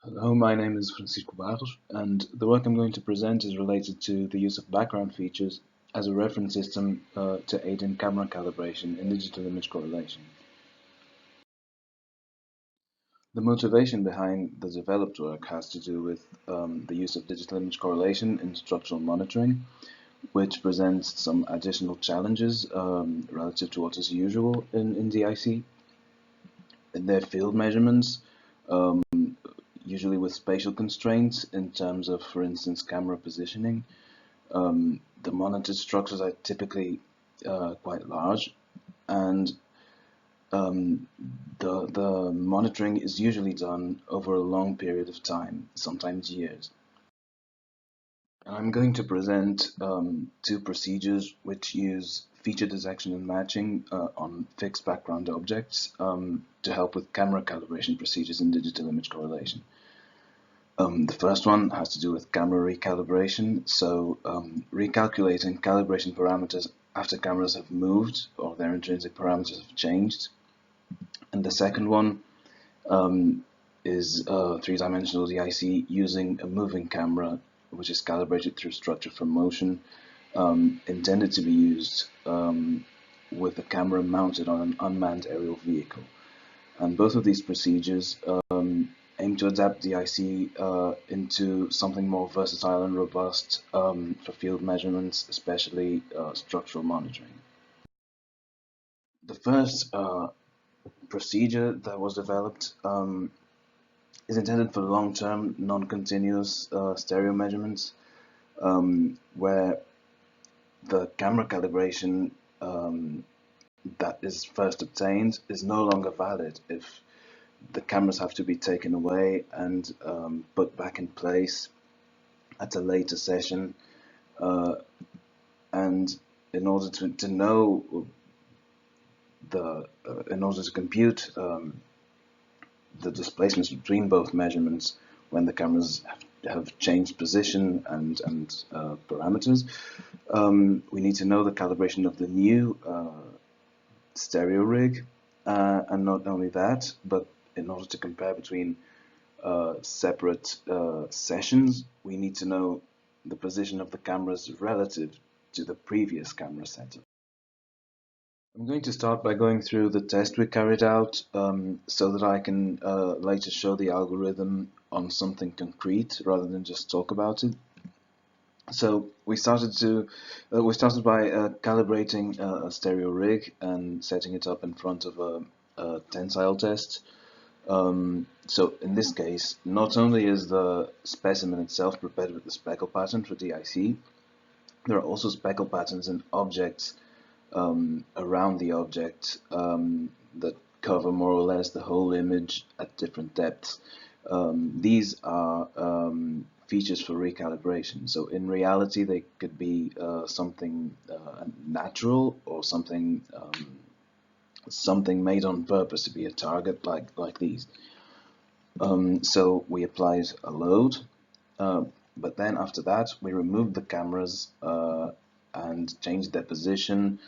Hello, my name is Francisco Barros, and the work I'm going to present is related to the use of background features as a reference system to aid in camera calibration in digital image correlation. The motivation behind the developed work has to do with the use of digital image correlation in structural monitoring, which presents some additional challenges relative to what is usual in DIC. In their field measurements, um, usually with spatial constraints in terms of, for instance, camera positioning. The monitored structures are typically quite large, and um, the monitoring is usually done over a long period of time, sometimes years. I'm going to present two procedures which use feature detection and matching on fixed background objects to help with camera calibration procedures in digital image correlation. The first one has to do with camera recalibration, so recalculating calibration parameters after cameras have moved or their intrinsic parameters have changed. And the second one is three-dimensional DIC using a moving camera, which is calibrated through structure from motion, intended to be used with the camera mounted on an unmanned aerial vehicle. And both of these procedures aim to adapt DIC into something more versatile and robust for field measurements, especially structural monitoring. The first procedure that was developed is intended for long-term, non-continuous stereo measurements, where the camera calibration that is first obtained is no longer valid if the cameras have to be taken away and put back in place at a later session. And in order to know in order to compute the displacements between both measurements when the cameras have changed position and parameters, we need to know the calibration of the new stereo rig, and not only that, but in order to compare between separate sessions, we need to know the position of the cameras relative to the previous camera setup. I'm going to start by going through the test we carried out so that I can later show the algorithm on something concrete rather than just talk about it. So we started by calibrating a stereo rig and setting it up in front of a tensile test. So in this case, not only is the specimen itself prepared with the speckle pattern for DIC, there are also speckle patterns in objects around the object that cover more or less the whole image at different depths. These are features for recalibration. So in reality, they could be something natural or something made on purpose to be a target, like these. So we applied a load, but then after that we removed the cameras and changed their position,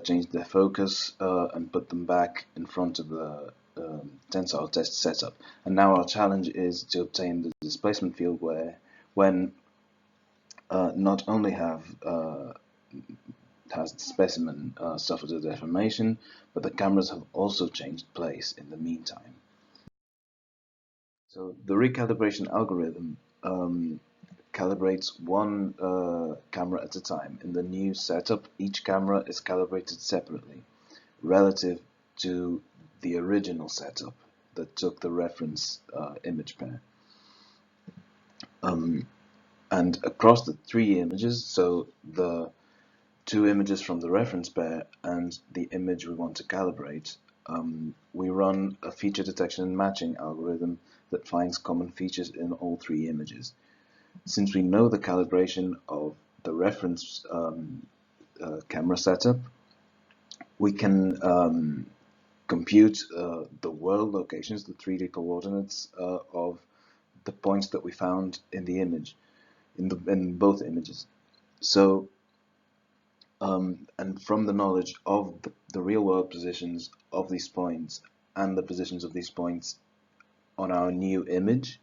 changed their focus, and put them back in front of the tensile test setup. And now our challenge is to obtain the displacement field when not only has the specimen suffered a deformation, but the cameras have also changed place in the meantime. So the recalibration algorithm calibrates one camera at a time. In the new setup, each camera is calibrated separately relative to the original setup that took the reference image pair. And across the three images, so the two images from the reference pair and the image we want to calibrate, we run a feature detection and matching algorithm that finds common features in all three images. Since we know the calibration of the reference camera setup, we can compute the world locations, the 3D coordinates of the points that we found in the image, in both images. So, and from the knowledge of the real world positions of these points and the positions of these points on our new image,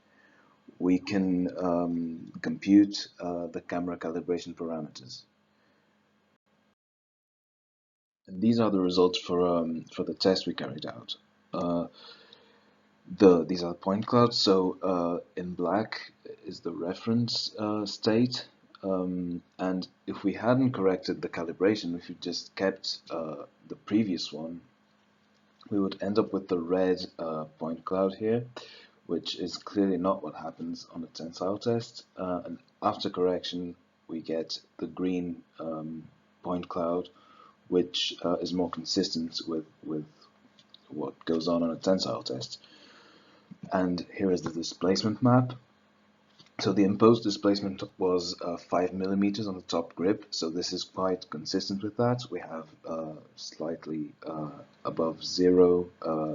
we can compute the camera calibration parameters. And these are the results for the test we carried out. These are point clouds. So in black is the reference state, and if we hadn't corrected the calibration, if we just kept the previous one, we would end up with the red point cloud here, which is clearly not what happens on a tensile test. And after correction, we get the green point cloud, which is more consistent with what goes on a tensile test. And here is the displacement map. So the imposed displacement was 5 millimeters on the top grip, so this is quite consistent with that. We have slightly above 0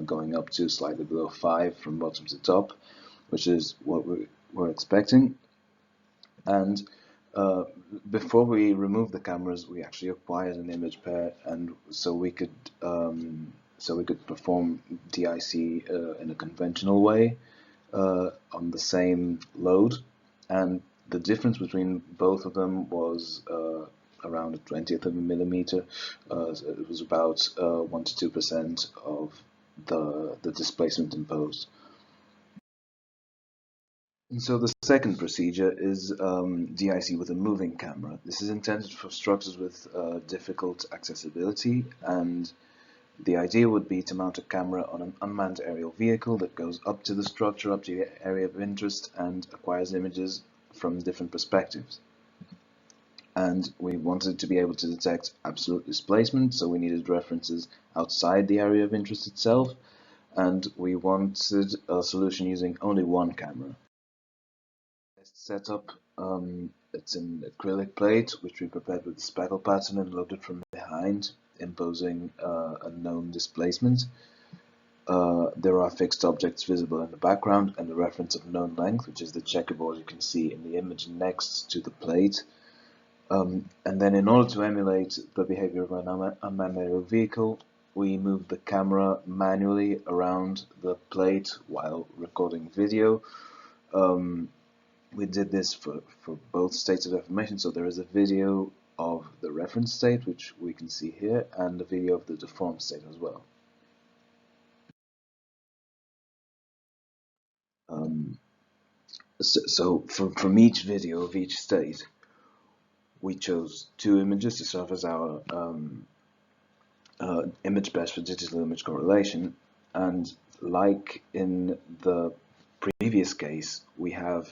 going up to slightly below 5 from bottom to top, which is what we're expecting. And before we removed the cameras, we actually acquired an image pair, and so we could perform DIC in a conventional way on the same load, and the difference between both of them was around a 20th of a millimeter. So it was about 1 to 2% of the displacement imposed. And so the second procedure is DIC with a moving camera. This is intended for structures with difficult accessibility, and the idea would be to mount a camera on an unmanned aerial vehicle that goes up to the structure, up to the area of interest, and acquires images from different perspectives. And we wanted to be able to detect absolute displacement, so we needed references outside the area of interest itself, and we wanted a solution using only one camera. Test setup, it's an acrylic plate which we prepared with a speckle pattern and loaded from behind, imposing a known displacement. There are fixed objects visible in the background and a reference of known length, which is the checkerboard you can see in the image next to the plate. And then in order to emulate the behavior of an unmanned aerial vehicle, we moved the camera manually around the plate while recording video. We did this for both states of deformation, so there is a video of the reference state, which we can see here, and a video of the deformed state as well. So from each video of each state, we chose 2 images to serve as our image pairs for digital image correlation, and like in the previous case, we have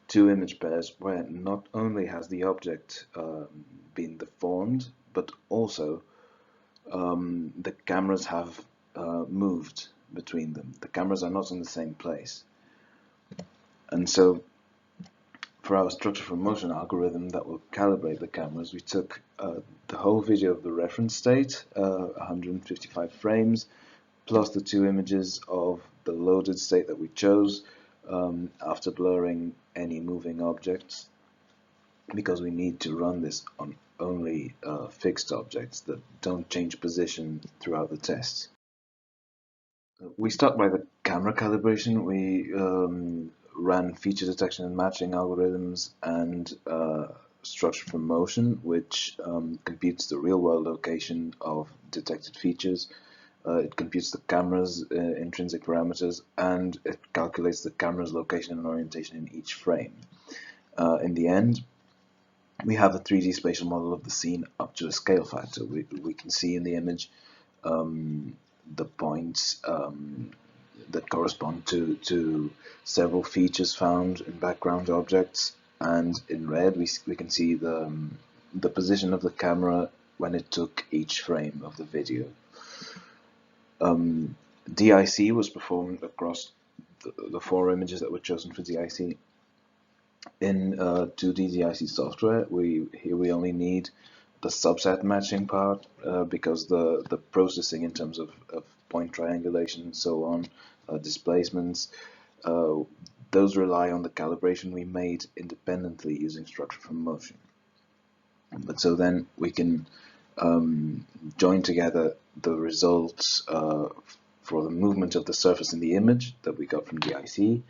2 image pairs where not only has the object been deformed, but also the cameras have moved between them. The cameras are not in the same place. And so for our structure from motion algorithm that will calibrate the cameras, we took the whole video of the reference state, 155 frames, plus the 2 images of the loaded state that we chose, after blurring any moving objects, because we need to run this on only fixed objects that don't change position throughout the test. We start by the camera calibration. We ran feature detection and matching algorithms and structure from motion, which computes the real-world location of detected features. It computes the camera's intrinsic parameters, and it calculates the camera's location and orientation in each frame. In the end, we have a 3D spatial model of the scene up to a scale factor. We can see in the image the points that correspond to several features found in background objects, and in red we can see the position of the camera when it took each frame of the video. DIC was performed across the 4 images that were chosen for DIC. In 2D DIC software, here we only need the subset matching part because the processing in terms of point triangulation and so on, displacements, those rely on the calibration we made independently using structure from motion. But so then we can join together the results for the movement of the surface in the image that we got from DIC,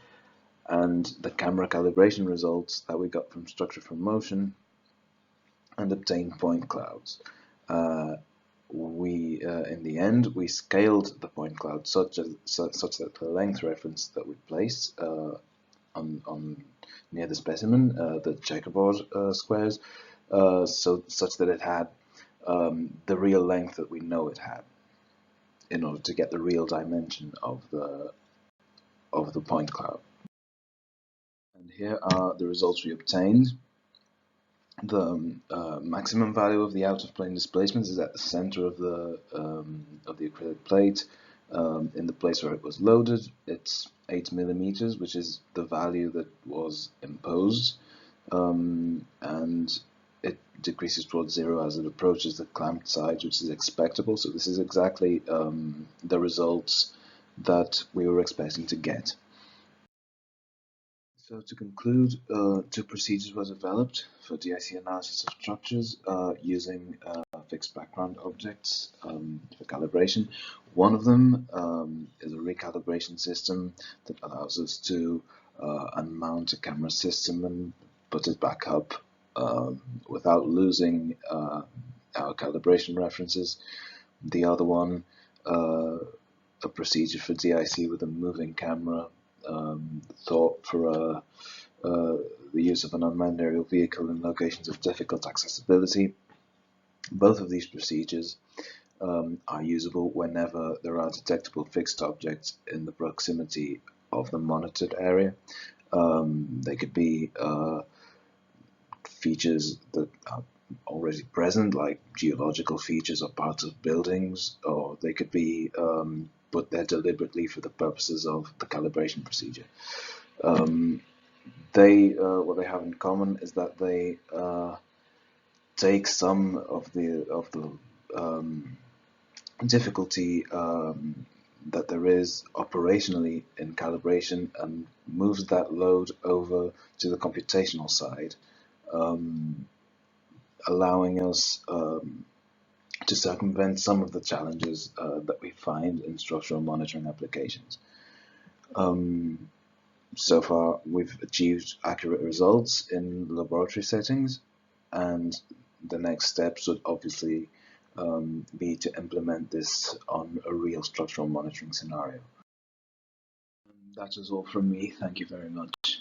and the camera calibration results that we got from structure from motion and obtained point clouds. In the end, we scaled the point cloud such that the length reference that we placed on near the specimen, the checkerboard squares, such that it had the real length that we know it had, in order to get the real dimension of the point cloud. And here are the results we obtained. The maximum value of the out-of-plane displacement is at the center of the acrylic plate, in the place where it was loaded. It's 8 millimeters, which is the value that was imposed, and it decreases towards 0 as it approaches the clamped side, which is expectable. So this is exactly the results that we were expecting to get. So to conclude, two procedures were developed for DIC analysis of structures using fixed background objects for calibration. One of them is a recalibration system that allows us to unmount a camera system and put it back up without losing our calibration references. The other one, a procedure for DIC with a moving camera, thought for the use of an unmanned aerial vehicle in locations of difficult accessibility. Both of these procedures are usable whenever there are detectable fixed objects in the proximity of the monitored area. They could be features that are already present, like geological features or parts of buildings, or they could be put there deliberately for the purposes of the calibration procedure. What they have in common is that they take some of the difficulty that there is operationally in calibration and moves that load over to the computational side, allowing us to circumvent some of the challenges that we find in structural monitoring applications. So far, we've achieved accurate results in laboratory settings, and the next steps would obviously be to implement this on a real structural monitoring scenario. That is all from me. Thank you very much.